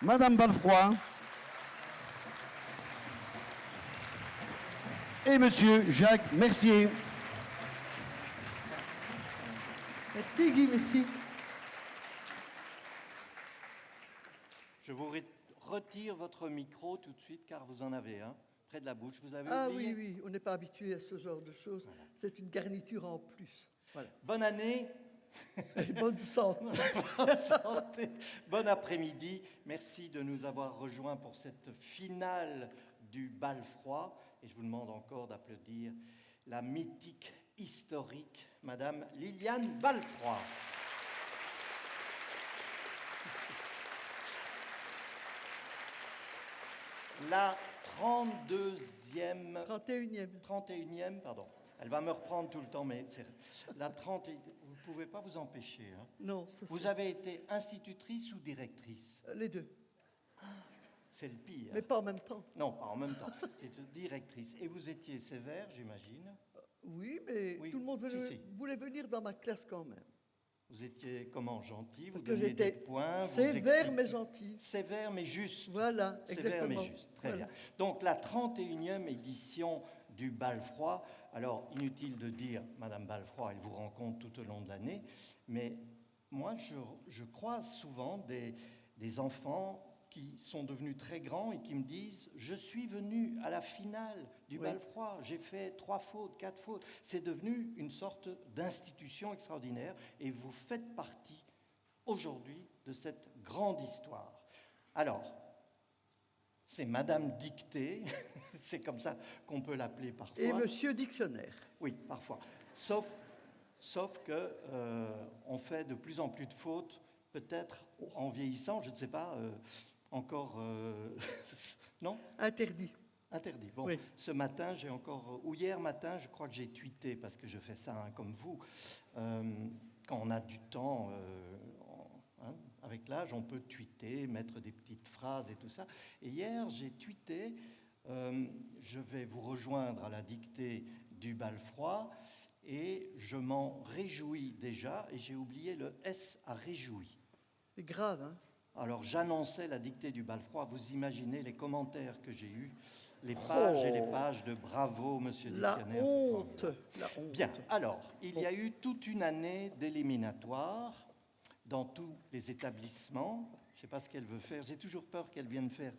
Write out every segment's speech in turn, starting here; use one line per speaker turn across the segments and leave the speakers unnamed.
Madame Balfroy et Monsieur Jacques Mercier.
Merci Guy, merci.
Je vous retire votre micro tout de suite car vous en avez un près de la bouche. Vous avez
Ah
oublié?
oui, on n'est pas habitué à ce genre de choses. Voilà. C'est une garniture en plus. Voilà.
Bonne année.
Et bonne santé.
Bonne santé. Bon après-midi. Merci de nous avoir rejoints pour cette finale du bal froid. Et je vous demande encore d'applaudir la mythique, historique Madame Liliane Balfroy. La 31e, pardon. Elle va me reprendre tout le temps, mais c'est la 30. Vous ne pouvez pas vous empêcher. Hein.
Non.
Vous avez été institutrice ou directrice?
Les deux.
C'est le pire.
Mais pas en même temps.
Non, pas en même temps. C'est directrice. Et vous étiez sévère, j'imagine?
Oui, mais oui, tout le monde voulait venir dans ma classe quand même.
Vous étiez comment, gentil?
Parce
vous donniez des points?
Sévère mais gentil.
Sévère mais juste.
Voilà,
sévère
exactement.
mais juste, très bien. Donc la 31e édition du bal froid. Alors, inutile de dire, Madame Balfroy, elle vous rencontre tout au long de l'année, mais moi, je croise souvent des enfants qui sont devenus très grands et qui me disent « Je suis venu à la finale du bal froid, j'ai fait 3 fautes, 4 fautes. » C'est devenu une sorte d'institution extraordinaire et vous faites partie aujourd'hui de cette grande histoire. Alors, c'est Madame Dictée, c'est comme ça qu'on peut l'appeler parfois.
Et Monsieur Dictionnaire.
Oui, parfois. Sauf que on fait de plus en plus de fautes, peut-être en vieillissant, je ne sais pas, encore... non?
Interdit.
Interdit. Bon,
oui.
Ce matin, ou hier matin, je crois que j'ai tweeté, parce que je fais ça comme vous, quand on a du temps... avec l'âge, on peut tweeter, mettre des petites phrases et tout ça. Et hier, j'ai tweeté, je vais vous rejoindre à la dictée du bal froid, et je m'en réjouis déjà, et j'ai oublié le S à réjoui.
C'est grave, hein?
Alors, j'annonçais la dictée du bal froid. Vous imaginez les commentaires que j'ai eus, les pages et les pages de bravo, Monsieur Dictionnaire.
La honte.
Bien, alors, il y a eu toute une année d'éliminatoires dans tous les établissements. Je ne sais pas ce qu'elle veut faire. J'ai toujours peur qu'elle vienne faire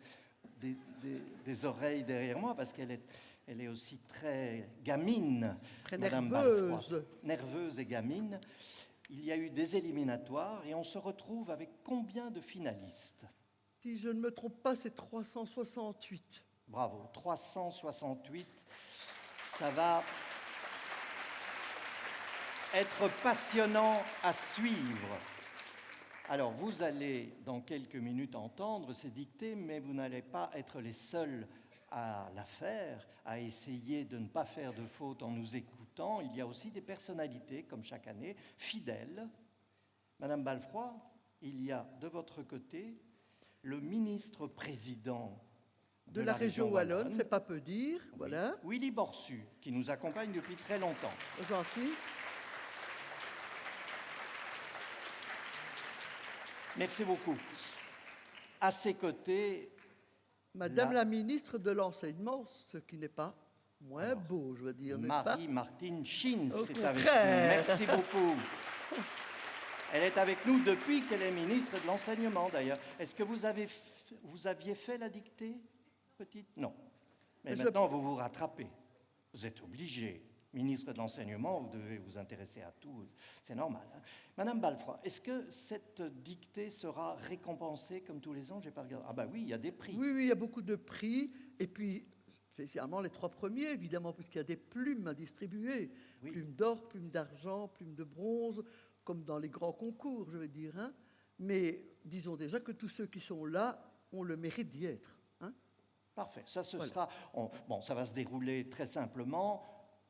des oreilles derrière moi, parce qu'elle est aussi très gamine,
très
Madame
nerveuse.
Balfroy. Nerveuse et gamine. Il y a eu des éliminatoires et on se retrouve avec combien de finalistes?
Si je ne me trompe pas, c'est 368.
Bravo, 368. Ça va être passionnant à suivre. Alors, vous allez dans quelques minutes entendre ces dictées, mais vous n'allez pas être les seuls à la faire, à essayer de ne pas faire de fautes en nous écoutant. Il y a aussi des personnalités, comme chaque année, fidèles. Madame Balfroy, il y a de votre côté le ministre-président
de la région Wallonne, c'est pas peu dire, oui. Voilà.
Willy Borsu, qui nous accompagne depuis très longtemps.
Gentil.
Merci beaucoup. À ses côtés...
Madame la ministre de l'Enseignement, ce qui n'est pas moins beau, je veux dire, n'est-ce pas?
Marie-Martine Schins est avec nous. Merci beaucoup. Elle est avec nous depuis qu'elle est ministre de l'Enseignement, d'ailleurs. Est-ce que vous aviez fait la dictée, petite? Non. Mais maintenant, vous vous rattrapez. Vous êtes obligé. Ministre de l'Enseignement, vous devez vous intéresser à tout, c'est normal. Hein. Madame Balfroy, est-ce que cette dictée sera récompensée comme tous les ans? J'ai pas regardé. Ah ben oui, il y a des prix.
Oui, il y a beaucoup de prix, et puis spécialement les 3 premiers, évidemment, puisqu'il y a des plumes à distribuer. Oui. Plumes d'or, plumes d'argent, plumes de bronze, comme dans les grands concours, je veux dire. Hein. Mais disons déjà que tous ceux qui sont là ont le mérite d'y être. Hein.
Parfait, ça sera... Bon, ça va se dérouler très simplement.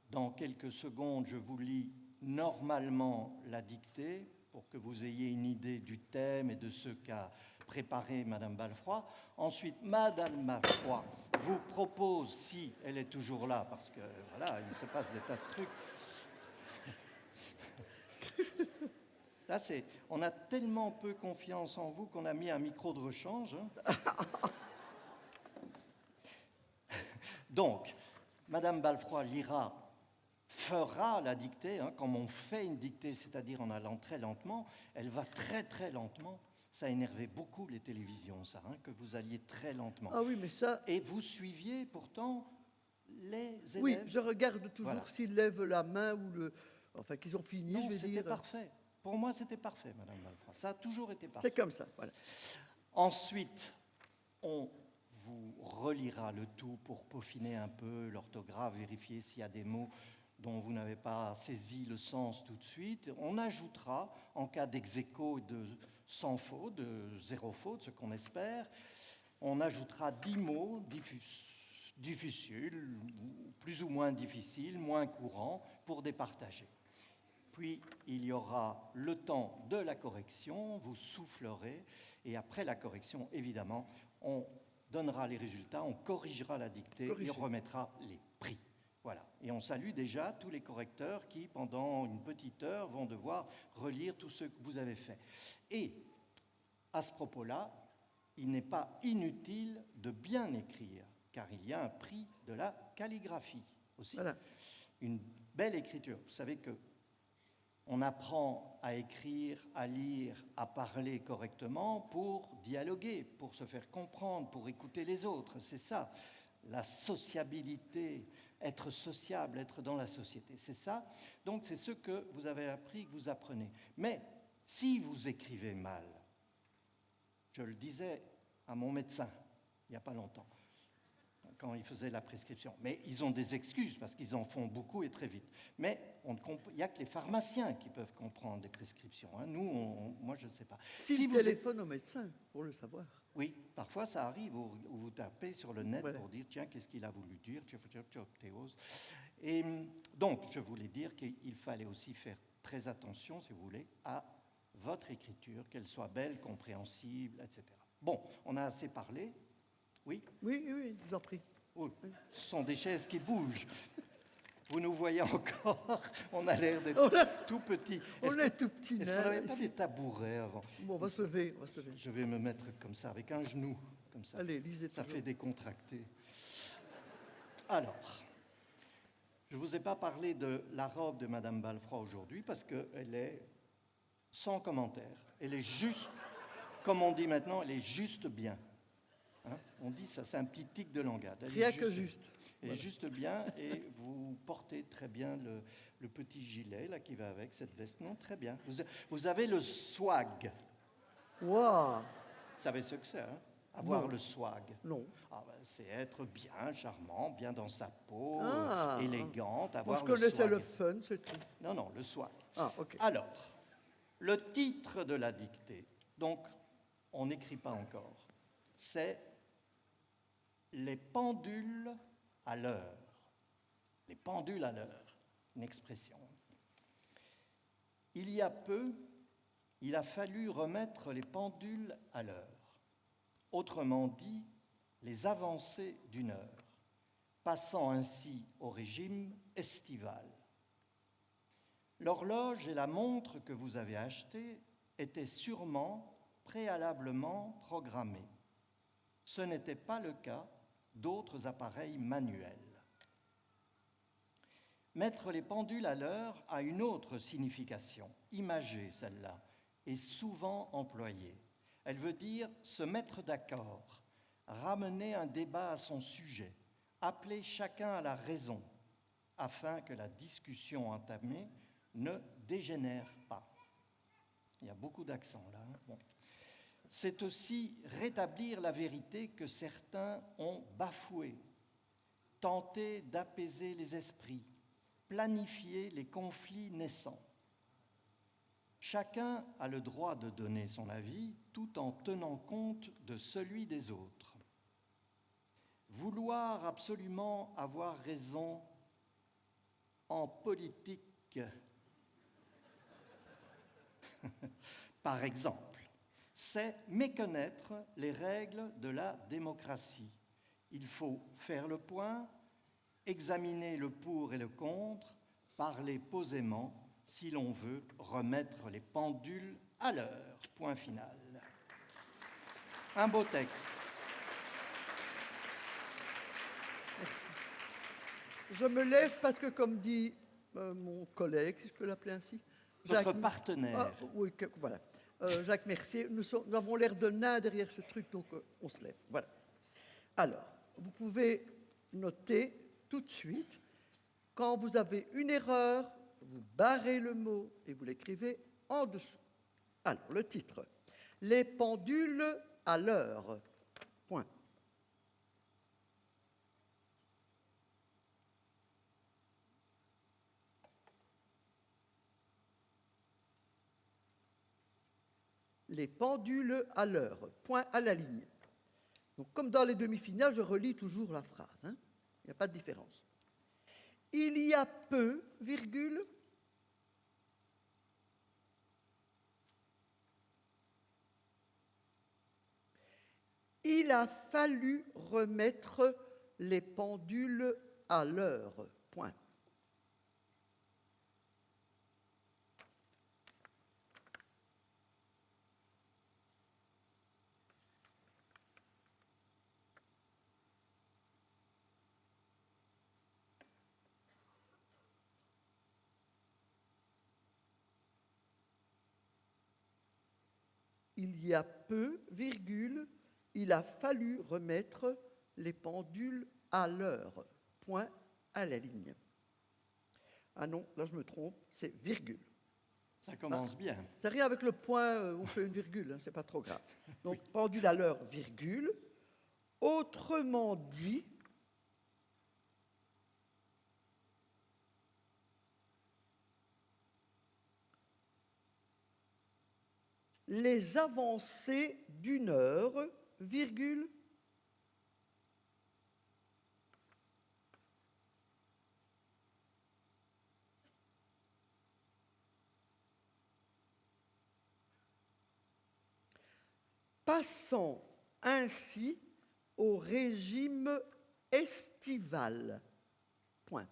Dans quelques secondes, je vous lis normalement la dictée pour que vous ayez une idée du thème et de ce qu'a préparé Madame Balfroy. Ensuite, Madame Balfroy vous propose, si elle est toujours là, parce que voilà, il se passe des tas de trucs. Là, on a tellement peu confiance en vous qu'on a mis un micro de rechange. Hein. Donc, Madame Balfroy fera la dictée, hein, comme on fait une dictée, c'est-à-dire en allant très lentement, elle va très très lentement. Ça énervait beaucoup les télévisions, ça, hein, que vous alliez très lentement.
Ah oui, mais ça...
Et vous suiviez pourtant les élèves.
Oui, je regarde toujours
Voilà.
s'ils lèvent la main ou le... Enfin, qu'ils ont fini,
Non,
je vais
c'était
dire.
parfait. Pour moi, c'était parfait, Madame Balfroy. Ça a toujours été parfait.
C'est comme ça, voilà.
Ensuite, on vous relira le tout pour peaufiner un peu l'orthographe, vérifier s'il y a des mots dont vous n'avez pas saisi le sens tout de suite. On ajoutera, en cas d'ex-aequo de sans faute, de zéro faute, ce qu'on espère, on ajoutera 10 mots difficiles, plus ou moins difficiles, moins courants, pour départager. Puis, il y aura le temps de la correction, vous soufflerez, et après la correction, évidemment, on donnera les résultats, on corrigera la dictée et on remettra les prix. Voilà. Et on salue déjà tous les correcteurs qui, pendant une petite heure, vont devoir relire tout ce que vous avez fait. Et, à ce propos-là, il n'est pas inutile de bien écrire, car il y a un prix de la calligraphie aussi.
Voilà.
Une belle écriture. Vous savez que on apprend à écrire, à lire, à parler correctement pour dialoguer, pour se faire comprendre, pour écouter les autres. C'est ça, la sociabilité, être sociable, être dans la société. C'est ça. Donc c'est ce que vous avez appris, que vous apprenez. Mais si vous écrivez mal, je le disais à mon médecin il n'y a pas longtemps, quand il faisait la prescription. Mais ils ont des excuses parce qu'ils en font beaucoup et très vite. Mais il n'y a que les pharmaciens qui peuvent comprendre des prescriptions. Hein. Nous, moi, je ne sais pas.
Si vous téléphone au médecin pour le savoir.
Oui, parfois ça arrive où vous tapez sur le net
Voilà.
pour dire tiens, qu'est-ce qu'il a voulu dire. Et donc, je voulais dire qu'il fallait aussi faire très attention, si vous voulez, à votre écriture, qu'elle soit belle, compréhensible, etc. Bon, on a assez parlé. Oui ?
Oui, je vous en prie.
Oh, ce sont des chaises qui bougent. Vous nous voyez encore, on a l'air d'être tout petits.
On est tout petits.
Est-ce qu'on n'avait pas des tabourets avant ?
Bon, on va se lever.
Je vais me mettre comme ça, avec un genou, comme ça.
Allez, lisez.
Ça fait décontracter. Alors, je ne vous ai pas parlé de la robe de Madame Balfroy aujourd'hui, parce qu'elle est sans commentaire. Elle est juste, comme on dit maintenant, elle est juste bien. Hein, on dit ça, c'est un petit tic de langage.
Rien que juste.
Elle est juste bien, et vous portez très bien le petit gilet là qui va avec cette veste. Non, très bien. Vous avez le swag.
Waouh.
Vous savez ce que c'est, hein ? Avoir le swag.
Non.
Ah ben, c'est être bien, charmant, bien dans sa peau,
Ah.
élégante,
Moi,
avoir
je
le
connaissais
swag.
le fun, c'est tout.
Non, le swag.
Ah, ok.
Alors, le titre de la dictée, donc on n'écrit pas encore, c'est « Les pendules à l'heure ». Les pendules à l'heure, une expression. Il y a peu, il a fallu remettre les pendules à l'heure. Autrement dit, les avancées d'une heure, passant ainsi au régime estival. L'horloge et la montre que vous avez achetées étaient sûrement préalablement programmées. Ce n'était pas le cas d'autres appareils manuels. Mettre les pendules à l'heure a une autre signification, imagée celle-là, et souvent employée. Elle veut dire se mettre d'accord, ramener un débat à son sujet, appeler chacun à la raison, afin que la discussion entamée ne dégénère pas. Il y a beaucoup d'accents là. Hein. Bon. C'est aussi rétablir la vérité que certains ont bafouée, tenter d'apaiser les esprits, planifier les conflits naissants. Chacun a le droit de donner son avis tout en tenant compte de celui des autres. Vouloir absolument avoir raison en politique, par exemple, c'est méconnaître les règles de la démocratie. Il faut faire le point, examiner le pour et le contre, parler posément, si l'on veut remettre les pendules à l'heure. Point final. Un beau texte.
Merci. Je me lève parce que, comme dit mon collègue, si je peux l'appeler ainsi,
Votre partenaire.
Oui, voilà. Jacques Mercier, nous avons l'air de nains derrière ce truc, donc on se lève. Voilà. Alors, vous pouvez noter tout de suite, quand vous avez une erreur, vous barrez le mot et vous l'écrivez en dessous. Alors, le titre. Les pendules à l'heure. Point. Les pendules à l'heure. Point à la ligne. Donc, comme dans les demi-finales, je relis toujours la phrase. Hein. Il n'y a pas de différence. Il y a peu, virgule, il a fallu remettre les pendules à l'heure. Point. Il y a peu, virgule, il a fallu remettre les pendules à l'heure. Point à la ligne. Ah non, là je me trompe, c'est virgule.
Ça commence bien.
C'est rien avec le point, on fait une virgule, hein, c'est pas trop grave. Donc pendule à l'heure, virgule. Autrement dit, les avancées d'une heure, virgule, passant ainsi au régime estival. Point.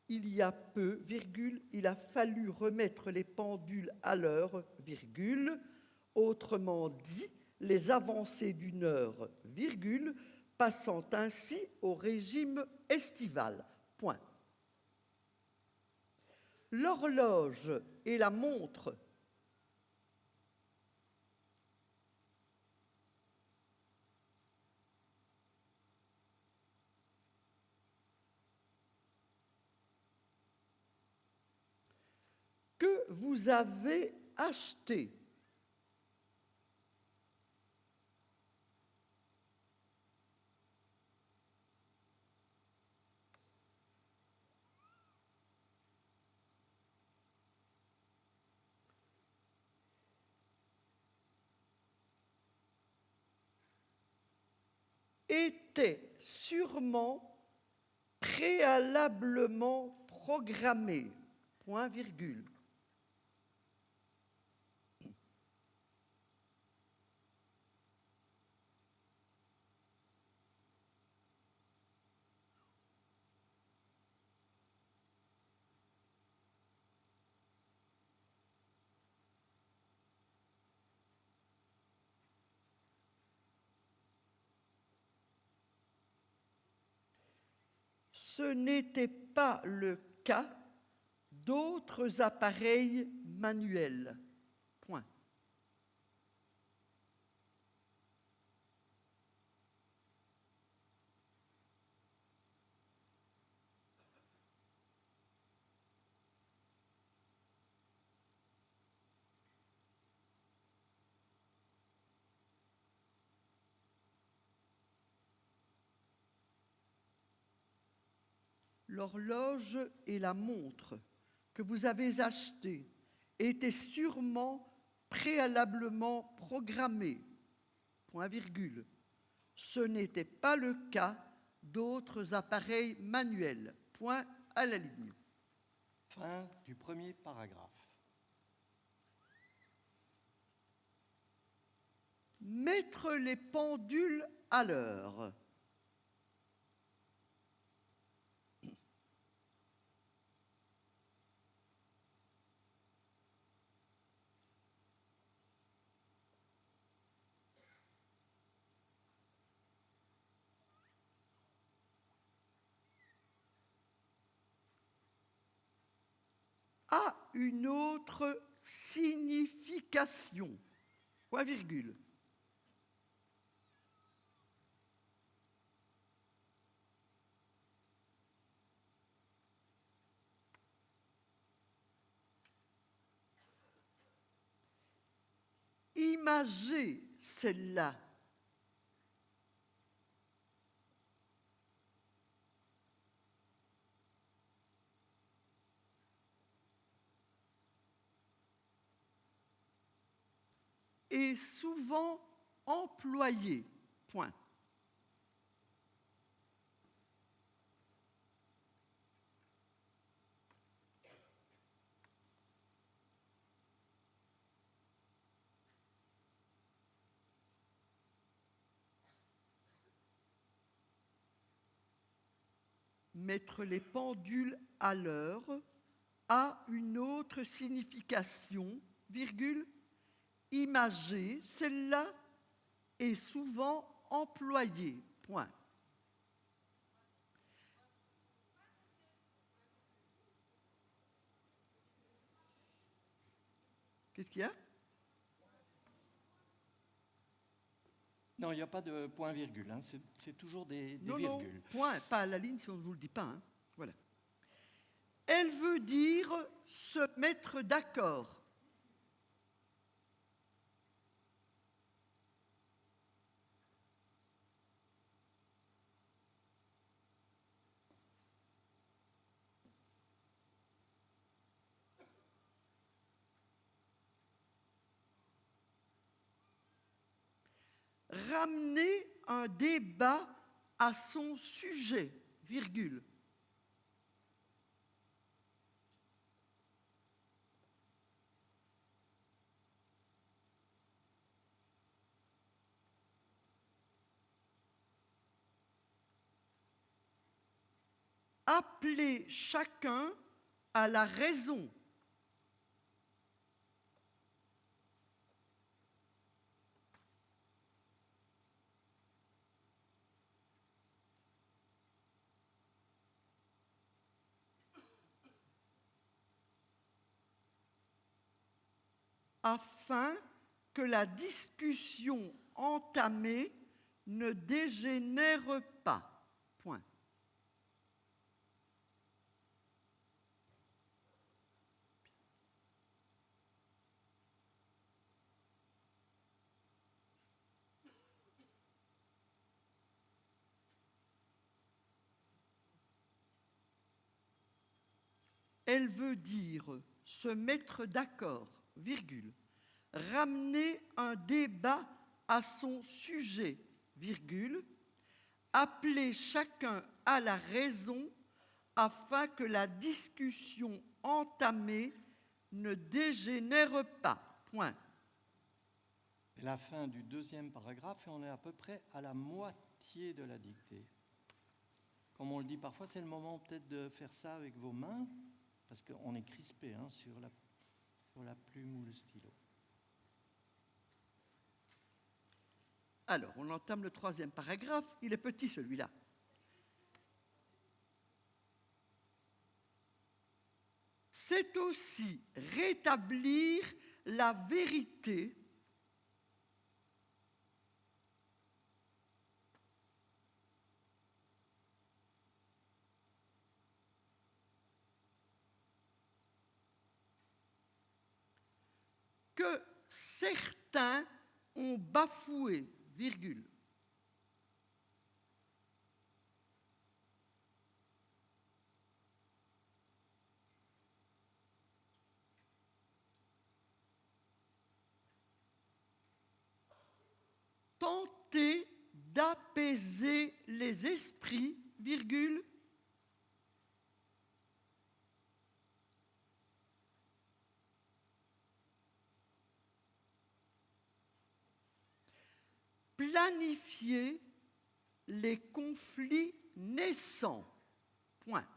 Il y a peu, virgule, il a fallu remettre les pendules à l'heure, virgule, autrement dit, les avancées d'une heure, virgule, passant ainsi au régime estival. Point. L'horloge et la montre que vous avez acheté était sûrement préalablement programmé. Point virgule. Ce n'était pas le cas d'autres appareils manuels. Point. L'horloge et la montre que vous avez achetées étaient sûrement préalablement programmées. Point virgule. Ce n'était pas le cas d'autres appareils manuels. Point à la ligne.
Fin du premier paragraphe.
Mettre les pendules à l'heure. A une autre signification. Point virgule. Imagez celle-là. Est souvent employé. Point. Mettre les pendules à l'heure a une autre signification, virgule, imager, celle-là est souvent employée. Point. Qu'est-ce qu'il y a?
Non, il n'y a pas de point-virgule, hein. C'est toujours des
Non,
virgules.
non, point, pas à la ligne si on ne vous le dit pas. Hein. Voilà. Elle veut dire se mettre d'accord. Ramener un débat à son sujet, virgule. Appeler chacun à la raison. Afin que la discussion entamée ne dégénère pas. Point. Elle veut dire se mettre d'accord, virgule, ramener un débat à son sujet, virgule, appeler chacun à la raison afin que la discussion entamée ne dégénère pas. Point.
C'est la fin du deuxième paragraphe et on est à peu près à la moitié de la dictée. Comme on le dit parfois, c'est le moment peut-être de faire ça avec vos mains, parce qu'on est crispé hein, sur la plume ou le stylo.
Alors, on entame le troisième paragraphe. Il est petit celui-là. C'est aussi rétablir la vérité que certains ont bafoué, virgule. Tenter d'apaiser les esprits, virgule, planifier les conflits naissants. Point.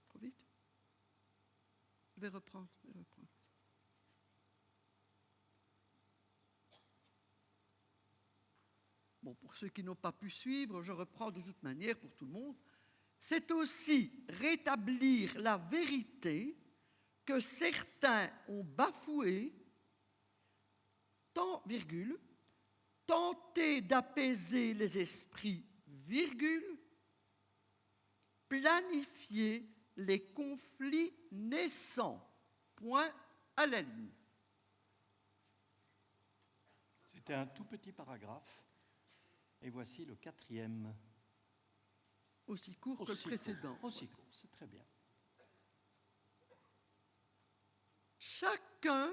Trop vite? Je vais reprendre. Bon, pour ceux qui n'ont pas pu suivre, je reprends de toute manière pour tout le monde. C'est aussi rétablir la vérité que certains ont bafouée, tenter d'apaiser les esprits, planifier les conflits naissants, point à la ligne.
C'était un tout petit paragraphe. Et voici le 4e.
Aussi court que le précédent.
Aussi court, c'est très bien.
Chacun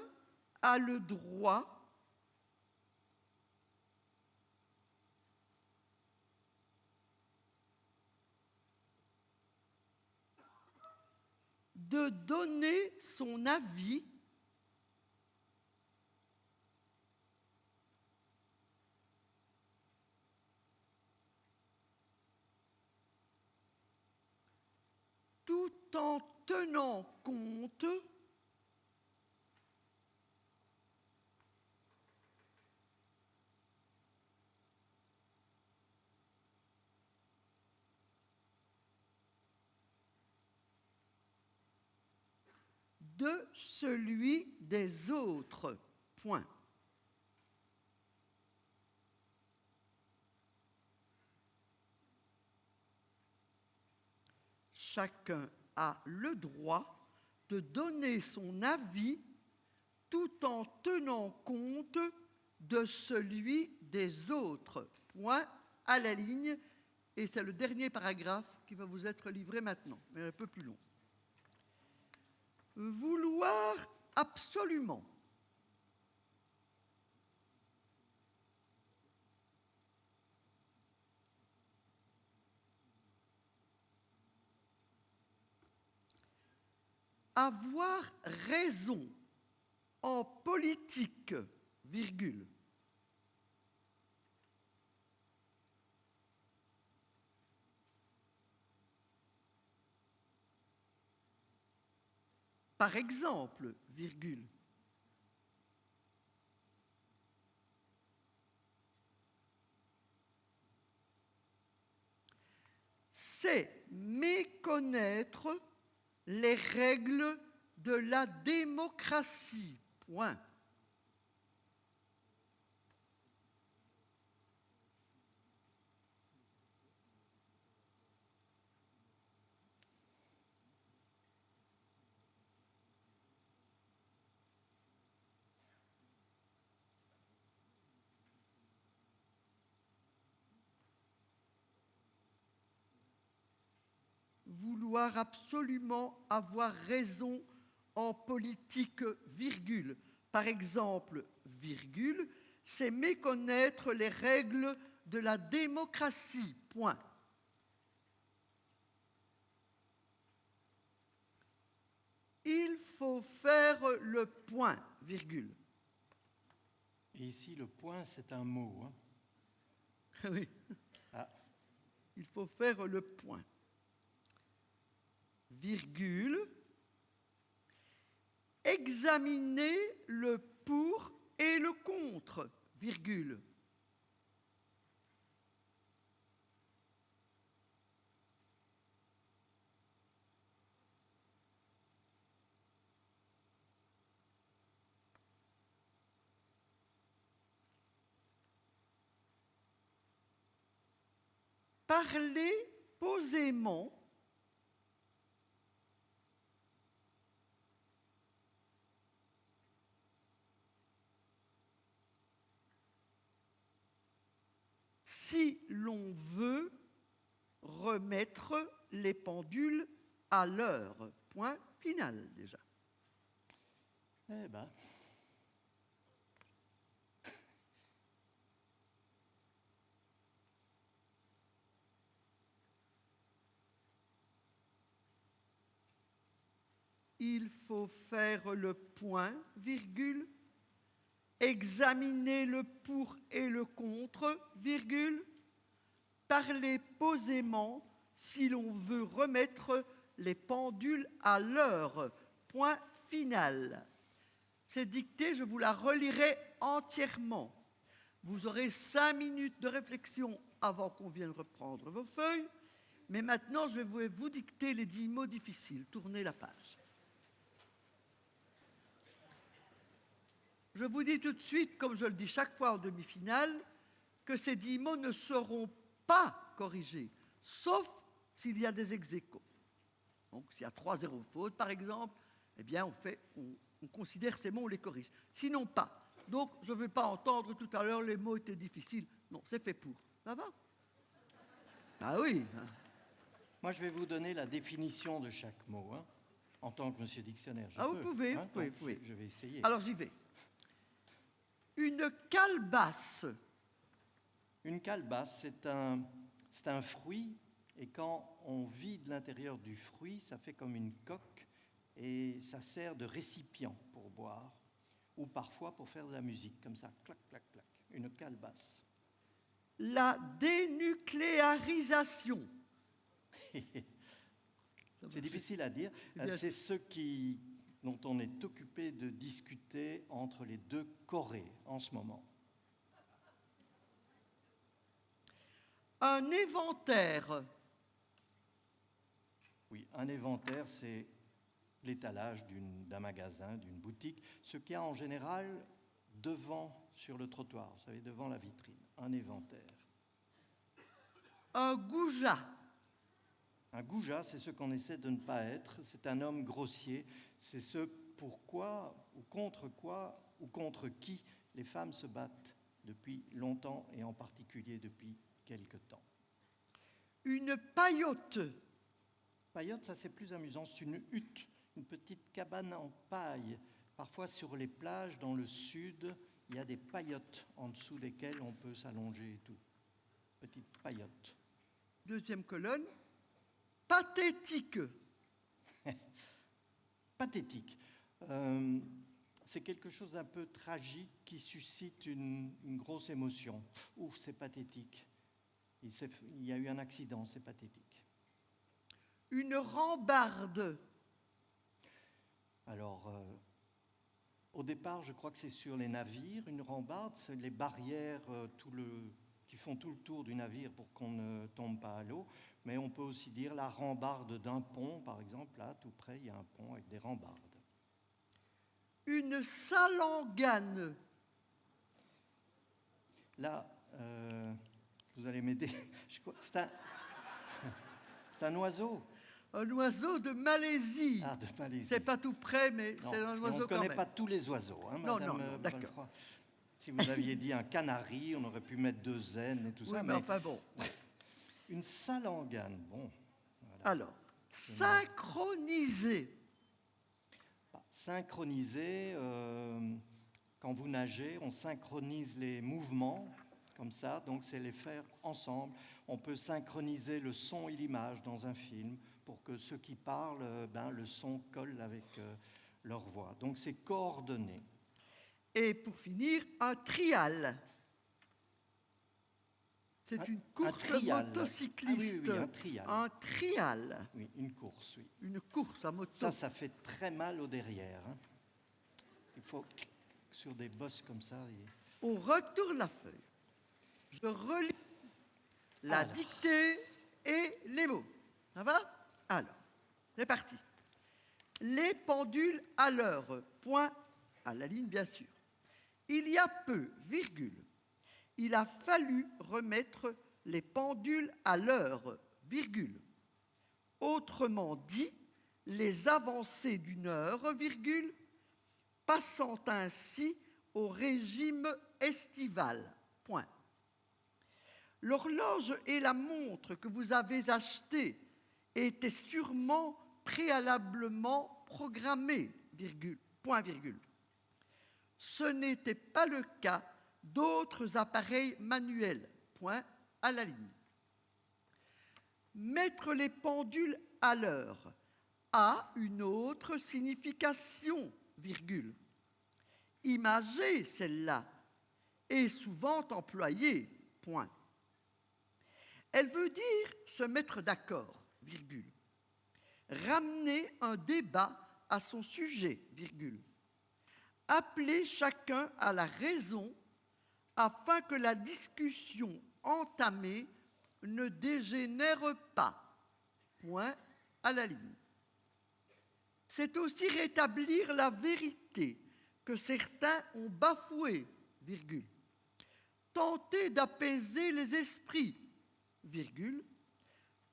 a le droit de donner son avis tout en tenant compte de celui des autres. Point. Chacun a le droit de donner son avis tout en tenant compte de celui des autres. Point à la ligne. Et c'est le dernier paragraphe qui va vous être livré maintenant, mais un peu plus long. Vouloir absolument avoir raison en politique, par exemple, c'est méconnaître les règles de la démocratie. Point. Vouloir absolument avoir raison en politique, par exemple, c'est méconnaître les règles de la démocratie. Point. Il faut faire le point,
Et ici, le point, c'est un mot. Hein.
Oui.
Ah.
Il faut faire le point. Examiner le pour et le contre, Parler posément si l'on veut remettre les pendules à l'heure. Point final, déjà.
Eh ben.
Il faut faire le point, examinez le pour et le contre, virgule, parlez posément si l'on veut remettre les pendules à l'heure, point final. Cette dictée, je vous la relirai entièrement. Vous aurez 5 minutes de réflexion avant qu'on vienne reprendre vos feuilles. Mais maintenant, je vais vous dicter les 10 mots difficiles. Tournez la page. Je vous dis tout de suite, comme je le dis chaque fois en demi-finale, que ces 10 mots ne seront pas corrigés, sauf s'il y a des ex-aequo. Donc, s'il y a 3-0 fautes, par exemple, eh bien, on considère ces mots, on les corrige. Sinon, pas. Donc, je ne vais pas entendre tout à l'heure, les mots étaient difficiles. Non, c'est fait pour. Ça va? Ah oui.
Moi, je vais vous donner la définition de chaque mot, hein, en tant que monsieur dictionnaire.
Vous pouvez,
hein,
vous pouvez.
Je vais essayer.
Alors, j'y vais. Une calebasse.
Une calebasse, c'est un fruit, et quand on vide l'intérieur du fruit, ça fait comme une coque, et ça sert de récipient pour boire, ou parfois pour faire de la musique, comme ça, clac, clac, clac. Une calebasse.
La dénucléarisation.
C'est difficile à dire. C'est ce dont on est occupé de discuter entre les deux Corées en ce moment.
Un inventaire.
Oui, un inventaire, c'est l'étalage d'un magasin, d'une boutique, ce qu'il y a en général devant, sur le trottoir, vous savez, devant la vitrine. Un inventaire.
Un goujat.
Un goujat, c'est ce qu'on essaie de ne pas être. C'est un homme grossier. C'est ce pourquoi ou contre qui les femmes se battent depuis longtemps et en particulier depuis quelque temps.
Une paillote.
Paillote, ça c'est plus amusant. C'est une hutte, une petite cabane en paille. Parfois sur les plages dans le sud, il y a des paillotes en dessous desquelles on peut s'allonger et tout. Petite paillote.
Deuxième colonne. Pathétique.
Pathétique. C'est quelque chose d'un peu tragique qui suscite une grosse émotion. Ouf, c'est pathétique. Il y a eu un accident, c'est pathétique.
Une rambarde.
Alors, au départ, je crois que c'est sur les navires. Une rambarde, c'est les barrières qui font tout le tour du navire pour qu'on ne tombe pas à l'eau. Mais on peut aussi dire la rambarde d'un pont, par exemple. Là, tout près, il y a un pont avec des rambardes.
Une salangane.
Là, vous allez m'aider. C'est un oiseau.
Un oiseau de Malaisie.
Ah, de Malaisie.
C'est pas tout près, mais c'est un oiseau quand même.
On ne connaît pas tous les oiseaux, hein,
non,
Madame
non, d'accord.
Si vous aviez dit un canari, on aurait pu mettre 2 zen et tout
oui,
ça.
Mais enfin bon.
Une salangane, bon. Voilà.
Alors, synchroniser.
Synchroniser, quand vous nagez, on synchronise les mouvements, comme ça, donc c'est les faire ensemble. On peut synchroniser le son et l'image dans un film pour que ceux qui parlent, le son colle avec leur voix. Donc c'est coordonné.
Et pour finir, un trial. C'est une course motocycliste.
Ah oui, un trial.
Un trial.
Oui, une course, oui.
Une course à moto.
Ça fait très mal au derrière. Hein. Il faut, sur des bosses comme ça...
On retourne la feuille. Je relis la dictée et les mots. Ça va? Alors, c'est parti. Les pendules à l'heure. Point à la ligne, bien sûr. Il y a peu, virgule. Il a fallu remettre les pendules à l'heure, virgule. Autrement dit, les avancées d'une heure, virgule, passant ainsi au régime estival. Point. L'horloge et la montre que vous avez achetées étaient sûrement préalablement programmées, virgule, point virgule. Ce n'était pas le cas d'autres appareils manuels, point à la ligne. Mettre les pendules à l'heure a une autre signification, virgule. imagée, celle-là, et souvent employée, point. Elle veut dire se mettre d'accord, virgule. Ramener un débat à son sujet, virgule. Appeler chacun à la raison afin que la discussion entamée ne dégénère pas, point à la ligne. C'est aussi rétablir la vérité que certains ont bafouée, virgule. Tenter d'apaiser les esprits, virgule.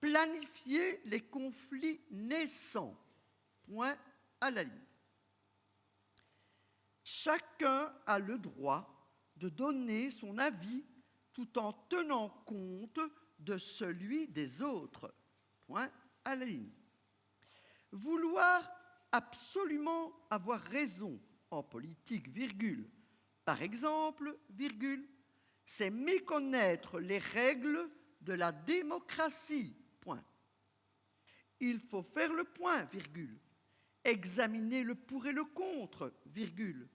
Planifier les conflits naissants, point à la ligne. Chacun a le droit de donner son avis tout en tenant compte de celui des autres, point à la ligne. Vouloir absolument avoir raison en politique, virgule, par exemple, virgule, c'est méconnaître les règles de la démocratie, point. Il faut faire le point, virgule, examiner le pour et le contre, virgule,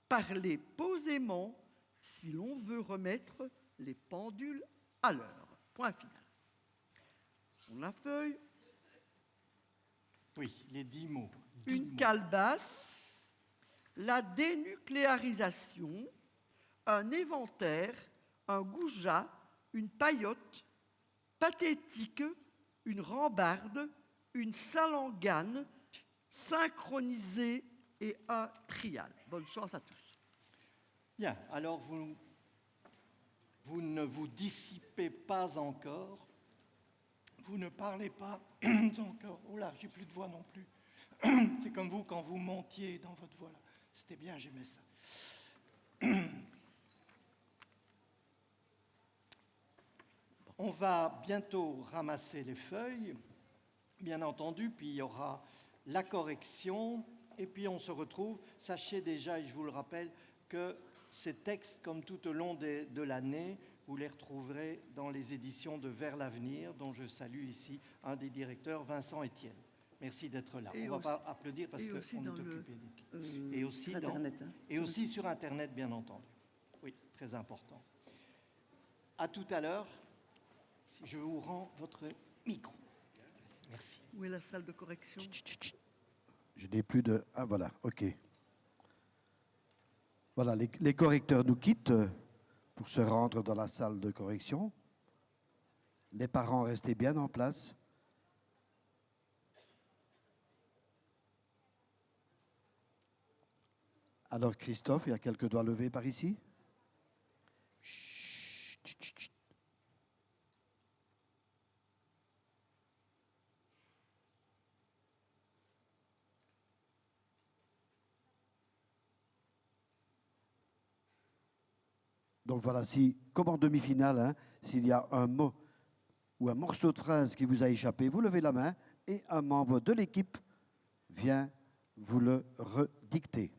parler posément si l'on veut remettre les pendules à l'heure, point final. On la feuille.
Oui, les 10 mots.
Une calebasse, la dénucléarisation, un éventaire, un goujat, une paillote, pathétique, une rambarde, une salangane, synchronisée et un trial. Bonne chance à tous.
Bien, alors vous ne vous dissipez pas encore, vous ne parlez pas encore. Oh là, j'ai plus de voix non plus. C'est comme vous quand vous montiez dans votre voix là. C'était bien, j'aimais ça. On va bientôt ramasser les feuilles, bien entendu, puis il y aura la correction, et puis on se retrouve. Sachez déjà, et je vous le rappelle, que ces textes, comme tout au long de l'année, vous les retrouverez dans les éditions de Vers l'avenir, dont je salue ici un des directeurs, Vincent Etienne. Merci d'être là. On ne va pas applaudir parce qu'on est occupé. Et aussi sur Internet. Et aussi sur Internet, bien entendu. Oui, très important. À tout à l'heure. Je vous rends votre micro. Merci.
Où est la salle de correction?
Je n'ai plus de... Ah voilà, ok. Voilà, les correcteurs nous quittent pour se rendre dans la salle de correction. Les parents, restez bien en place. Alors Christophe, il y a quelques doigts levés par ici. Chut, chut, chut, chut. Donc voilà, si, comme en demi-finale, hein, s'il y a un mot ou un morceau de phrase qui vous a échappé, vous levez la main et un membre de l'équipe vient vous le redicter.